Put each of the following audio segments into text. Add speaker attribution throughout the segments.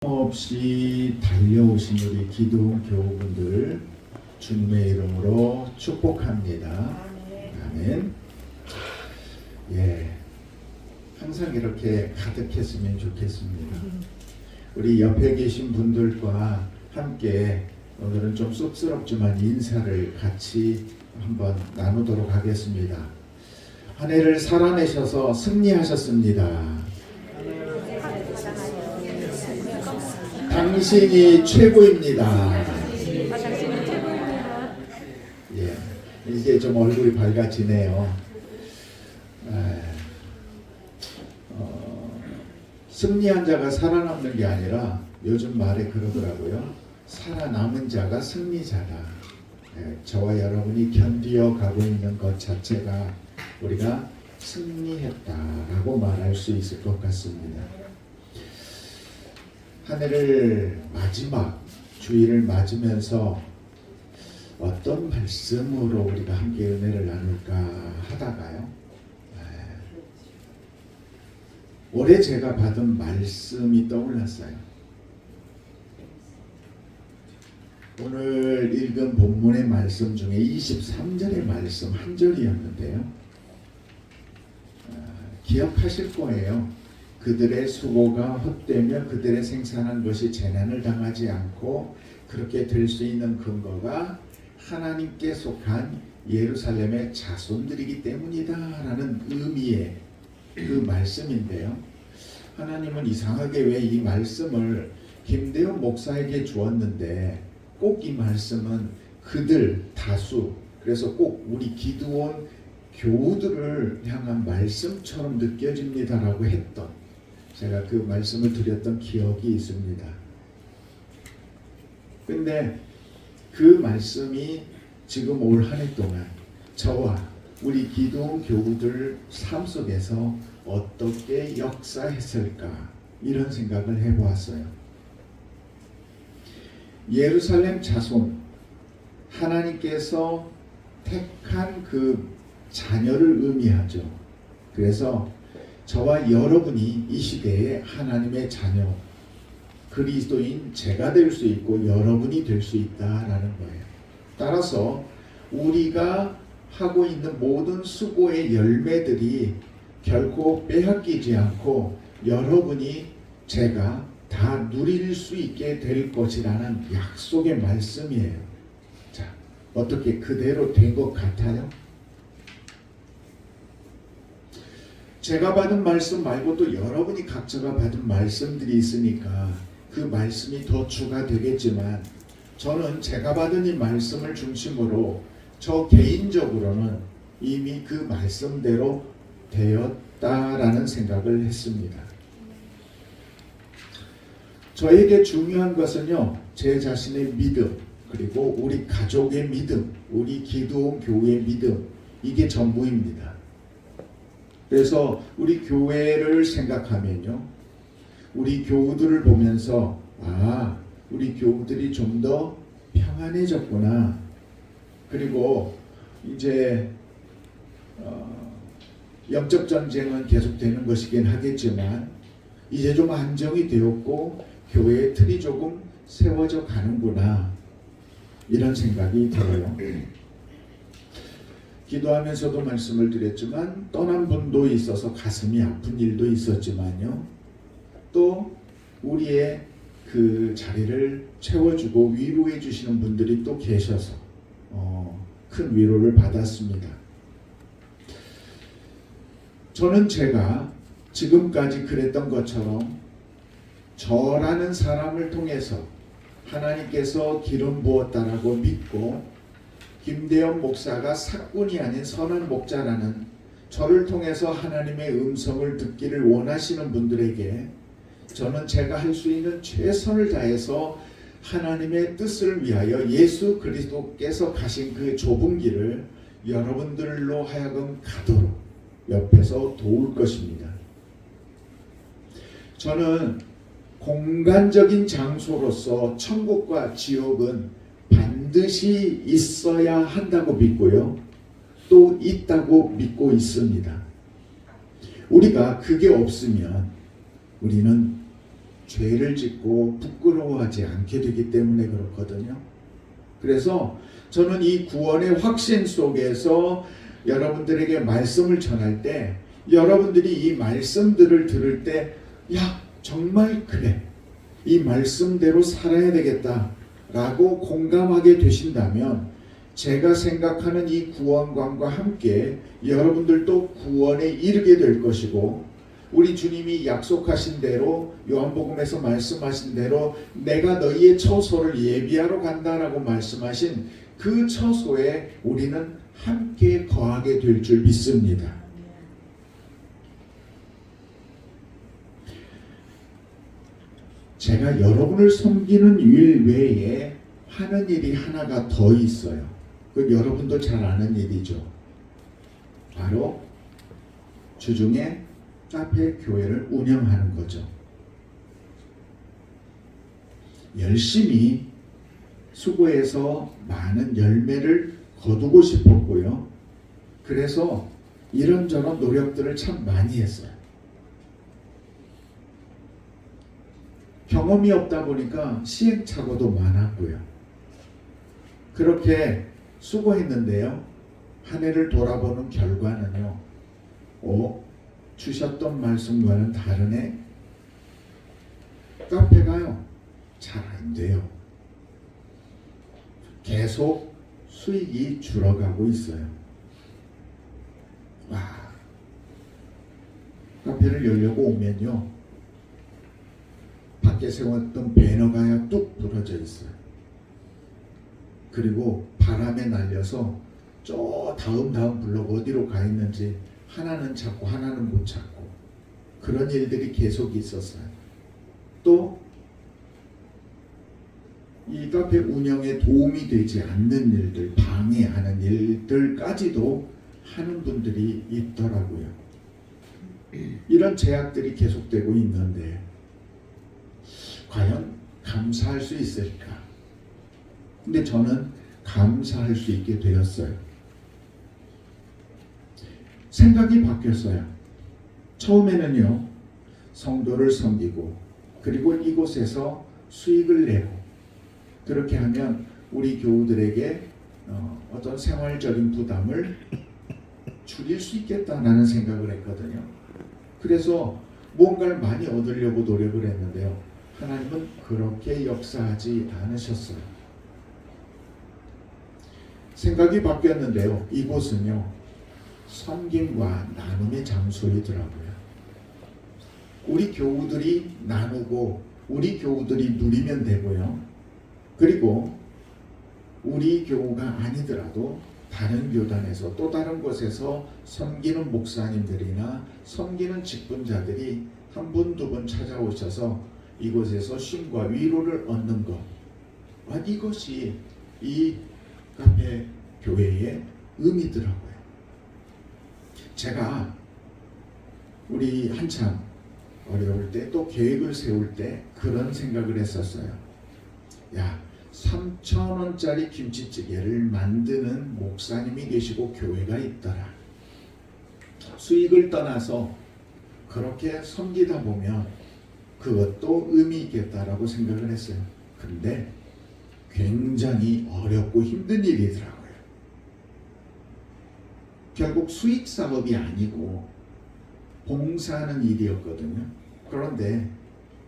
Speaker 1: 없이 달려오신 우리 기도원 교우분들 주님의 이름으로 축복합니다. 아멘. 예, 항상 이렇게 가득했으면 좋겠습니다. 우리 옆에 계신 분들과 함께 오늘은 좀 쑥스럽지만 인사를 같이 한번 나누도록 하겠습니다. 한 해를 살아내셔서 승리하셨습니다. 당신이 최고입니다. 예, 이제 좀 얼굴이 밝아지네요. 승리한 자가 살아남는 게 아니라 요즘 말에 그러더라고요. 살아남은 자가 승리자다. 저와 여러분이 견디어 가고 있는 것 자체가 우리가 승리했다라고 말할 수 있을 것 같습니다. 한 해를 마지막 주일을 맞으면서 어떤 말씀으로 우리가 함께 은혜를 나눌까 하다가요. 올해 제가 받은 말씀이 떠올랐어요. 오늘 읽은 본문의 말씀 중에 23절의 말씀 한 절이었는데요. 기억하실 거예요. 그들의 수고가 헛되며 그들의 생산한 것이 재난을 당하지 않고 그렇게 될 수 있는 근거가 하나님께 속한 예루살렘의 자손들이기 때문이다 라는 의미의 그 말씀인데요. 하나님은 이상하게 왜 이 말씀을 김대현 목사에게 주었는데 꼭 이 말씀은 그들 다수, 그래서 꼭 우리 기도원 교우들을 향한 말씀처럼 느껴집니다라고 했던, 제가 그 말씀을 드렸던 기억이 있습니다. 근데 그 말씀이 지금 올 한 해 동안 저와 우리 기도원 교우들 삶 속에서 어떻게 역사했을까 이런 생각을 해보았어요. 예루살렘 자손, 하나님께서 택한 그 자녀를 의미하죠. 그래서 저와 여러분이 이 시대에 하나님의 자녀, 그리스도인 제가 될 수 있고 여러분이 될 수 있다라는 거예요. 따라서 우리가 하고 있는 모든 수고의 열매들이 결코 빼앗기지 않고 여러분이 제가 다 누릴 수 있게 될 것이라는 약속의 말씀이에요. 자, 어떻게 그대로 된 것 같아요? 제가 받은 말씀 말고 또 여러분이 각자가 받은 말씀들이 있으니까 그 말씀이 더 추가되겠지만 저는 제가 받은 이 말씀을 중심으로 저 개인적으로는 이미 그 말씀대로 되었다라는 생각을 했습니다. 저에게 중요한 것은요, 제 자신의 믿음, 그리고 우리 가족의 믿음, 우리 기도원 교회의 믿음, 이게 전부입니다. 그래서 우리 교회를 생각하면요, 우리 교우들을 보면서 우리 교우들이 좀 더 평안해졌구나. 그리고 이제 영적 전쟁은 계속되는 것이긴 하겠지만 이제 좀 안정이 되었고 교회의 틀이 조금 세워져 가는구나, 이런 생각이 들어요. 기도하면서도 말씀을 드렸지만 떠난 분도 있어서 가슴이 아픈 일도 있었지만요, 또 우리의 그 자리를 채워주고 위로해 주시는 분들이 또 계셔서 큰 위로를 받았습니다. 저는 제가 지금까지 그랬던 것처럼 저라는 사람을 통해서 하나님께서 기름 부었다라고 믿고 김대현 목사가 사꾼이 아닌 선한 목자라는 저를 통해서 하나님의 음성을 듣기를 원하시는 분들에게 저는 제가 할 수 있는 최선을 다해서 하나님의 뜻을 위하여 예수 그리스도께서 가신 그 좁은 길을 여러분들로 하여금 가도록 옆에서 도울 것입니다. 저는 공간적인 장소로서 천국과 지옥은 반드시 있어야 한다고 믿고요, 또 있다고 믿고 있습니다. 우리가 그게 없으면 우리는 죄를 짓고 부끄러워하지 않게 되기 때문에 그렇거든요. 그래서 저는 이 구원의 확신 속에서 여러분들에게 말씀을 전할 때 여러분들이 이 말씀들을 들을 때 야, 정말 그래. 이 말씀대로 살아야 되겠다 라고 공감하게 되신다면 제가 생각하는 이 구원관과 함께 여러분들도 구원에 이르게 될 것이고 우리 주님이 약속하신 대로 요한복음에서 말씀하신 대로 내가 너희의 처소를 예비하러 간다라고 말씀하신 그 처소에 우리는 함께 거하게 될 줄 믿습니다. 제가 여러분을 섬기는 일 외에 하는 일이 하나가 더 있어요. 그 여러분도 잘 아는 일이죠. 바로 주중에 카페 교회를 운영하는 거죠. 열심히 수고해서 많은 열매를 거두고 싶었고요. 그래서 이런저런 노력들을 참 많이 했어요. 경험이 없다 보니까 시행착오도 많았고요. 그렇게 수고했는데요. 한 해를 돌아보는 결과는요. 주셨던 말씀과는 다르네. 카페가요. 잘 안 돼요. 계속 수익이 줄어가고 있어요. 카페를 열려고 오면요. 밖에 세웠던 배너가 뚝 부러져 있어요. 그리고 바람에 날려서 저 다음 블록 어디로 가 있는지 하나는 찾고 하나는 못 찾고 그런 일들이 계속 있었어요. 또 이 카페 운영에 도움이 되지 않는 일들, 방해하는 일들까지도 하는 분들이 있더라고요. 이런 제약들이 계속되고 있는데 과연 감사할 수 있을까? 근데 저는 감사할 수 있게 되었어요. 생각이 바뀌었어요. 처음에는요, 성도를 섬기고 그리고 이곳에서 수익을 내고 그렇게 하면 우리 교우들에게 어떤 생활적인 부담을 줄일 수 있겠다라는 생각을 했거든요. 그래서 뭔가를 많이 얻으려고 노력을 했는데요. 하나님은 그렇게 역사하지 않으셨어요. 생각이 바뀌었는데요. 이곳은요. 섬김과 나눔의 장소이더라고요. 우리 교우들이 나누고 우리 교우들이 누리면 되고요. 그리고 우리 교우가 아니더라도 다른 교단에서 또 다른 곳에서 섬기는 목사님들이나 섬기는 직분자들이 한 분, 두 분 찾아오셔서 이곳에서 쉼과 위로를 얻는 것. 이것이 이 카페 교회의 의미더라고요. 제가 우리 한참 어려울 때 또 계획을 세울 때 그런 생각을 했었어요. 3,000원짜리 김치찌개를 만드는 목사님이 계시고 교회가 있더라. 수익을 떠나서 그렇게 섬기다 보면 그것도 의미 있겠다라고 생각을 했어요. 근데 굉장히 어렵고 힘든 일이더라고요. 결국 수익 사업이 아니고 봉사하는 일이었거든요. 그런데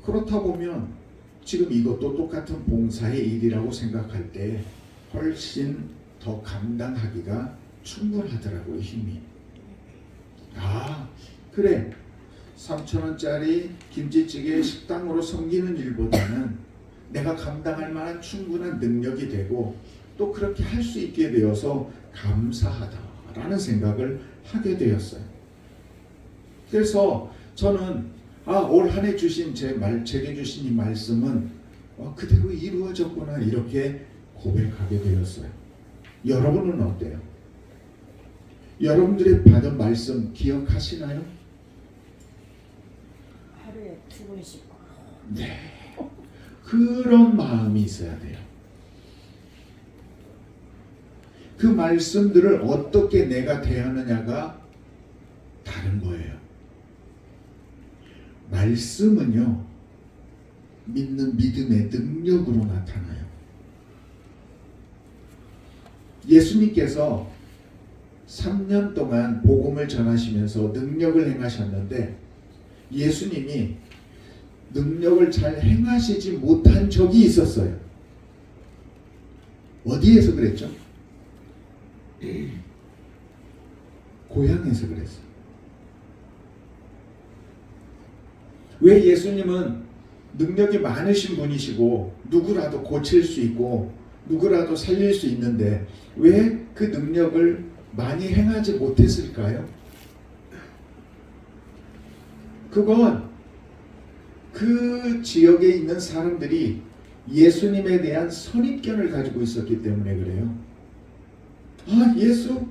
Speaker 1: 그렇다 보면 지금 이것도 똑같은 봉사의 일이라고 생각할 때 훨씬 더 감당하기가 충분하더라고요. 힘이. 그래. 3,000원짜리 김치찌개 식당으로 섬기는 일보다는 내가 감당할 만한 충분한 능력이 되고 또 그렇게 할 수 있게 되어서 감사하다라는 생각을 하게 되었어요. 그래서 저는 올 한 해 주신 제게 주신 이 말씀은 그대로 이루어졌구나 이렇게 고백하게 되었어요. 여러분은 어때요? 여러분들이 받은 말씀 기억하시나요?
Speaker 2: 하루에 2번씩.
Speaker 1: 네. 그런 마음이 있어야 돼요. 그 말씀들을 어떻게 내가 대하느냐가 다른 거예요. 말씀은요, 믿는 믿음의 능력으로 나타나요. 예수님께서 3년 동안 복음을 전하시면서 능력을 행하셨는데 예수님이 능력을 잘 행하시지 못한 적이 있었어요. 어디에서 그랬죠? 고향에서 그랬어요. 왜 예수님은 능력이 많으신 분이시고 누구라도 고칠 수 있고 누구라도 살릴 수 있는데 왜 그 능력을 많이 행하지 못했을까요? 그건 그 지역에 있는 사람들이 예수님에 대한 선입견을 가지고 있었기 때문에 그래요. 아, 예수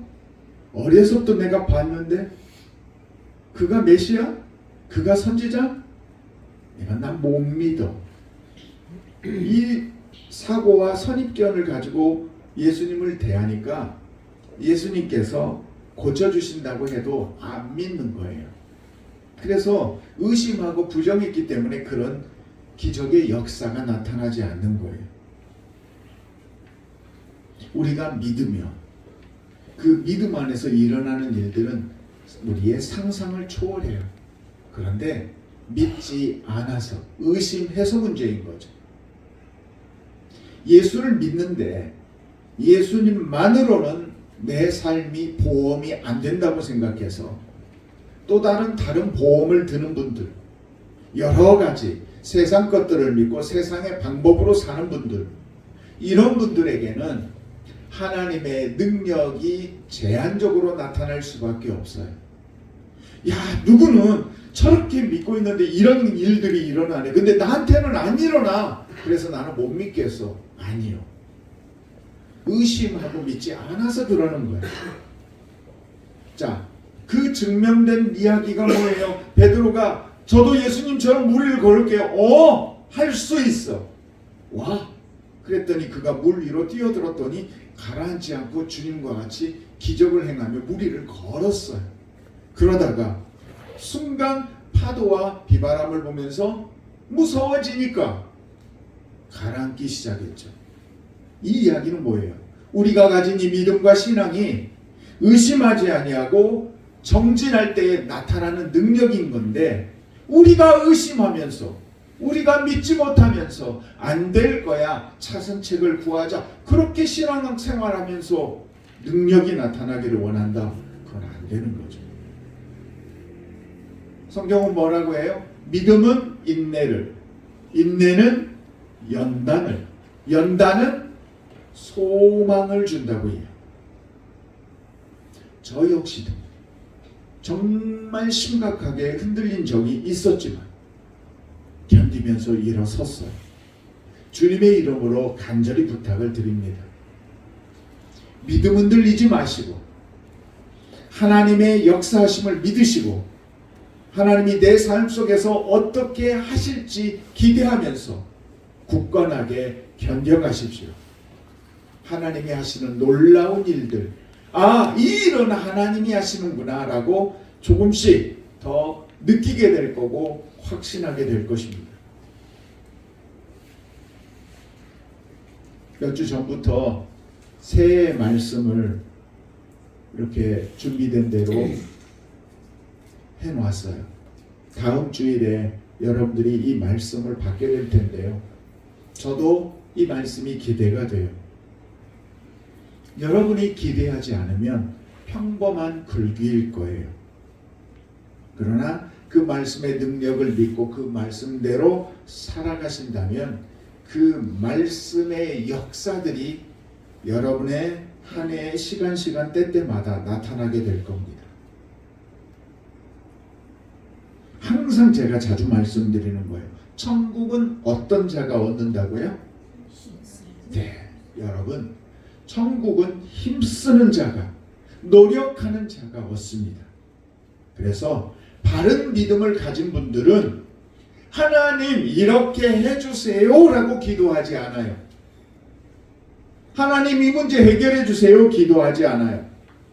Speaker 1: 어려서부터 내가 봤는데 그가 메시아? 그가 선지자? 내가 난 못 믿어. 이 사고와 선입견을 가지고 예수님을 대하니까 예수님께서 고쳐주신다고 해도 안 믿는 거예요. 그래서 의심하고 부정했기 때문에 그런 기적의 역사가 나타나지 않는 거예요. 우리가 믿으면 그 믿음 안에서 일어나는 일들은 우리의 상상을 초월해요. 그런데 믿지 않아서 의심해서 문제인 거죠. 예수를 믿는데 예수님만으로는 내 삶이 보험이 안 된다고 생각해서 또 다른 보험을 드는 분들, 여러 가지 세상 것들을 믿고 세상의 방법으로 사는 분들, 이런 분들에게는 하나님의 능력이 제한적으로 나타날 수밖에 없어요. 야, 누구는 저렇게 믿고 있는데 이런 일들이 일어나네. 근데 나한테는 안 일어나. 그래서 나는 못 믿겠어. 아니요. 의심하고 믿지 않아서 그러는 거예요. 자, 그 증명된 이야기가 뭐예요? 베드로가 저도 예수님처럼 무리를 걸을게요. 할 수 있어. 와. 그랬더니 그가 물 위로 뛰어들었더니 가라앉지 않고 주님과 같이 기적을 행하며 무리를 걸었어요. 그러다가 순간 파도와 비바람을 보면서 무서워지니까 가라앉기 시작했죠. 이 이야기는 뭐예요? 우리가 가진 이 믿음과 신앙이 의심하지 아니하고 정진할 때에 나타나는 능력인 건데 우리가 의심하면서 우리가 믿지 못하면서 안 될 거야 차선책을 구하자 그렇게 신앙생활하면서 능력이 나타나기를 원한다. 그건 안 되는 거죠. 성경은 뭐라고 해요? 믿음은 인내를, 인내는 연단을, 연단은 소망을 준다고 해요. 저 역시도 정말 심각하게 흔들린 적이 있었지만 견디면서 일어섰어요. 주님의 이름으로 간절히 부탁을 드립니다. 믿음 흔들리지 마시고 하나님의 역사하심을 믿으시고 하나님이 내 삶 속에서 어떻게 하실지 기대하면서 굳건하게 견뎌가십시오. 하나님이 하시는 놀라운 일들, 이 일은 하나님이 하시는구나 라고 조금씩 더 느끼게 될 거고 확신하게 될 것입니다. 몇 주 전부터 새해 말씀을 이렇게 준비된 대로 해놨어요. 다음 주일에 여러분들이 이 말씀을 받게 될 텐데요. 저도 이 말씀이 기대가 돼요. 여러분이 기대하지 않으면 평범한 글귀일 거예요. 그러나 그 말씀의 능력을 믿고 그 말씀대로 살아가신다면 그 말씀의 역사들이 여러분의 한 해의 시간 때때마다 나타나게 될 겁니다. 항상 제가 자주 말씀드리는 거예요. 천국은 어떤 자가 얻는다고요? 네, 여러분, 천국은 힘쓰는 자가, 노력하는 자가 얻습니다. 그래서 바른 믿음을 가진 분들은 하나님 이렇게 해주세요 라고 기도하지 않아요. 하나님 이 문제 해결해 주세요 기도하지 않아요.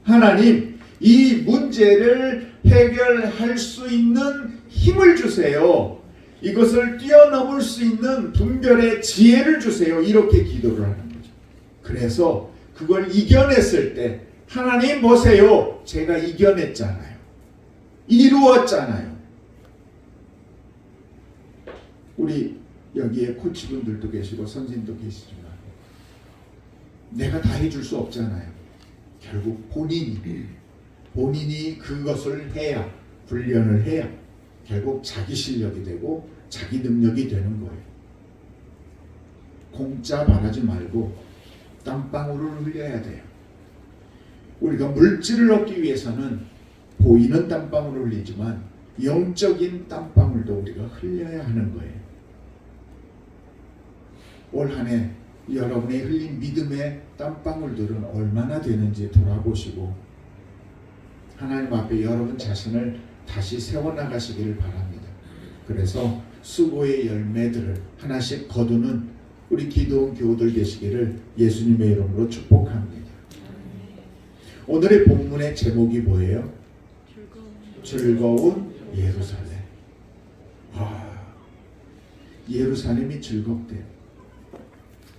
Speaker 1: 하나님 이 문제를 해결할 수 있는 힘을 주세요. 이것을 뛰어넘을 수 있는 분별의 지혜를 주세요. 이렇게 기도를 하는 거죠. 그래서 그걸 이겨냈을 때 하나님 보세요. 제가 이겨냈잖아요. 이루었잖아요. 우리 여기에 코치분들도 계시고 선생님도 계시지만 내가 다 해줄 수 없잖아요. 결국 본인이 그것을 해야, 훈련을 해야 결국 자기 실력이 되고 자기 능력이 되는 거예요. 공짜 바라지 말고 땀방울을 흘려야 돼요. 우리가 물질을 얻기 위해서는 보이는 땀방울을 흘리지만 영적인 땀방울도 우리가 흘려야 하는 거예요. 올 한 해 여러분의 흘린 믿음의 땀방울들은 얼마나 되는지 돌아보시고 하나님 앞에 여러분 자신을 다시 세워나가시기를 바랍니다. 그래서 수고의 열매들을 하나씩 거두는 우리 기도원 교우들 되시기를 예수님의 이름으로 축복합니다. 오늘의 본문의 제목이 뭐예요? 즐거운 예루살렘. 예루살렘이 즐겁대요.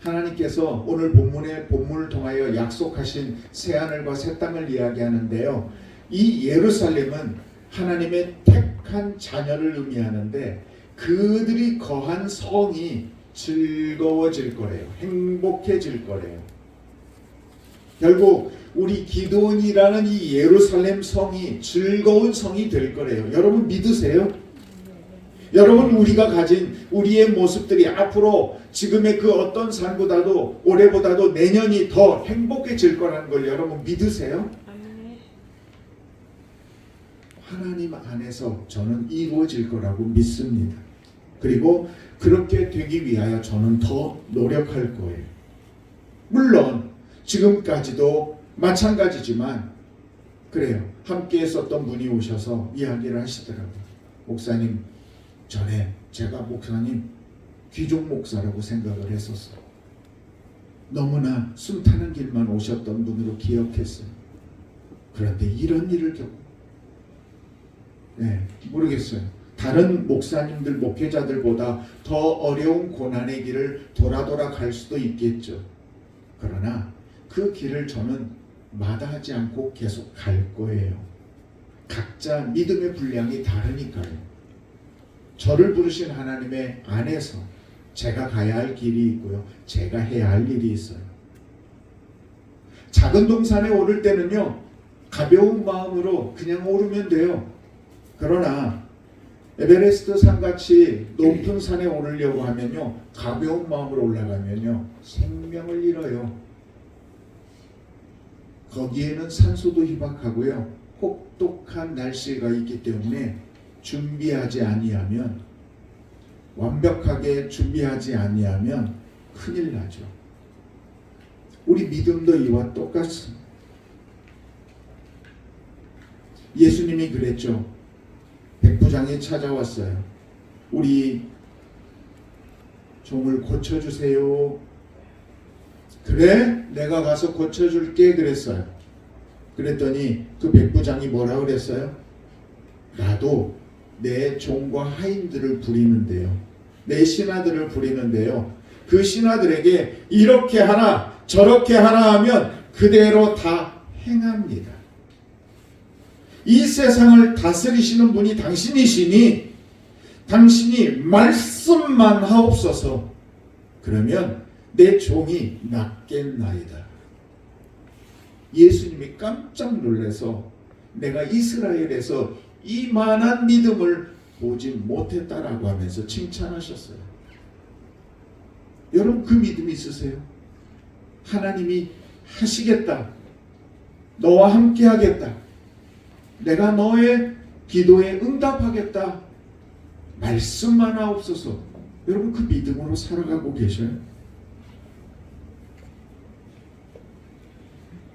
Speaker 1: 하나님께서 오늘 본문을 통하여 약속하신 새하늘과 새 땅을 이야기하는데요. 이 예루살렘은 하나님의 택한 자녀를 의미하는데 그들이 거한 성이 즐거워질 거래요. 행복해질 거래요. 결국 우리 기도원이라는 이 예루살렘 성이 즐거운 성이 될 거래요. 여러분 믿으세요? 여러분 우리가 가진 우리의 모습들이 앞으로 지금의 그 어떤 삶보다도 올해보다도 내년이 더 행복해질 거라는 걸 여러분 믿으세요? 하나님 안에서 저는 이루어질 거라고 믿습니다. 그리고 그렇게 되기 위하여 저는 더 노력할 거예요. 물론 지금까지도 마찬가지지만 그래요. 함께 했었던 분이 오셔서 이야기를 하시더라고요. 목사님, 전에 제가 목사님 귀족 목사라고 생각을 했었어요. 너무나 숨 타는 길만 오셨던 분으로 기억했어요. 그런데 이런 일을 모르겠어요. 다른 목사님들, 목회자들보다 더 어려운 고난의 길을 돌아 갈 수도 있겠죠. 그러나 그 길을 저는 마다하지 않고 계속 갈 거예요. 각자 믿음의 분량이 다르니까요. 저를 부르신 하나님의 안에서 제가 가야 할 길이 있고요. 제가 해야 할 일이 있어요. 작은 동산에 오를 때는요. 가벼운 마음으로 그냥 오르면 돼요. 그러나 에베레스트 산같이 높은 산에 오르려고 하면요. 가벼운 마음으로 올라가면요. 생명을 잃어요. 거기에는 산소도 희박하고요. 혹독한 날씨가 있기 때문에 준비하지 아니하면 완벽하게 준비하지 아니하면 큰일 나죠. 우리 믿음도 이와 똑같습니다. 예수님이 그랬죠. 백부장이 찾아왔어요. 우리 종을 고쳐주세요. 그래? 내가 가서 고쳐줄게 그랬어요. 그랬더니 그 백부장이 뭐라 그랬어요? 나도 내 종과 하인들을 부리는데요. 내 신하들을 부리는데요. 그 신하들에게 이렇게 하나 저렇게 하나 하면 그대로 다 행합니다. 이 세상을 다스리시는 분이 당신이시니 당신이 말씀만 하옵소서. 그러면 내 종이 낫겠나이다. 예수님이 깜짝 놀라서 내가 이스라엘에서 이만한 믿음을 보지 못했다라고 하면서 칭찬하셨어요. 여러분 그 믿음 있으세요? 하나님이 하시겠다. 너와 함께 하겠다. 내가 너의 기도에 응답하겠다. 말씀만 하옵소서. 여러분 그 믿음으로 살아가고 계셔요?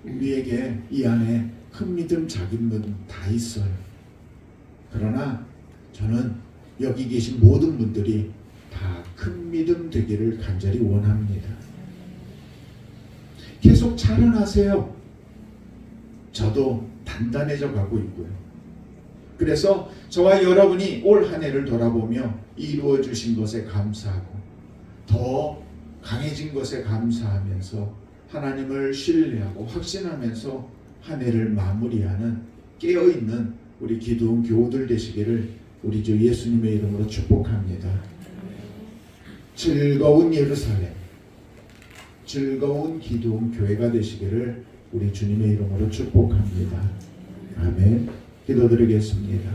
Speaker 1: 우리에게 이 안에 큰 믿음, 작은 믿음 다 있어요. 그러나 저는 여기 계신 모든 분들이 다 큰 믿음 되기를 간절히 원합니다. 계속 자라나세요. 저도 단단해져 가고 있고요. 그래서 저와 여러분이 올 한 해를 돌아보며 이루어 주신 것에 감사하고 더 강해진 것에 감사하면서 하나님을 신뢰하고 확신하면서 한 해를 마무리하는 깨어있는 우리 기도원 교우들 되시기를 우리 주 예수님의 이름으로 축복합니다. 즐거운 예루살렘, 즐거운 기도원 교회가 되시기를 우리 주님의 이름으로 축복합니다. 아멘. 기도드리겠습니다.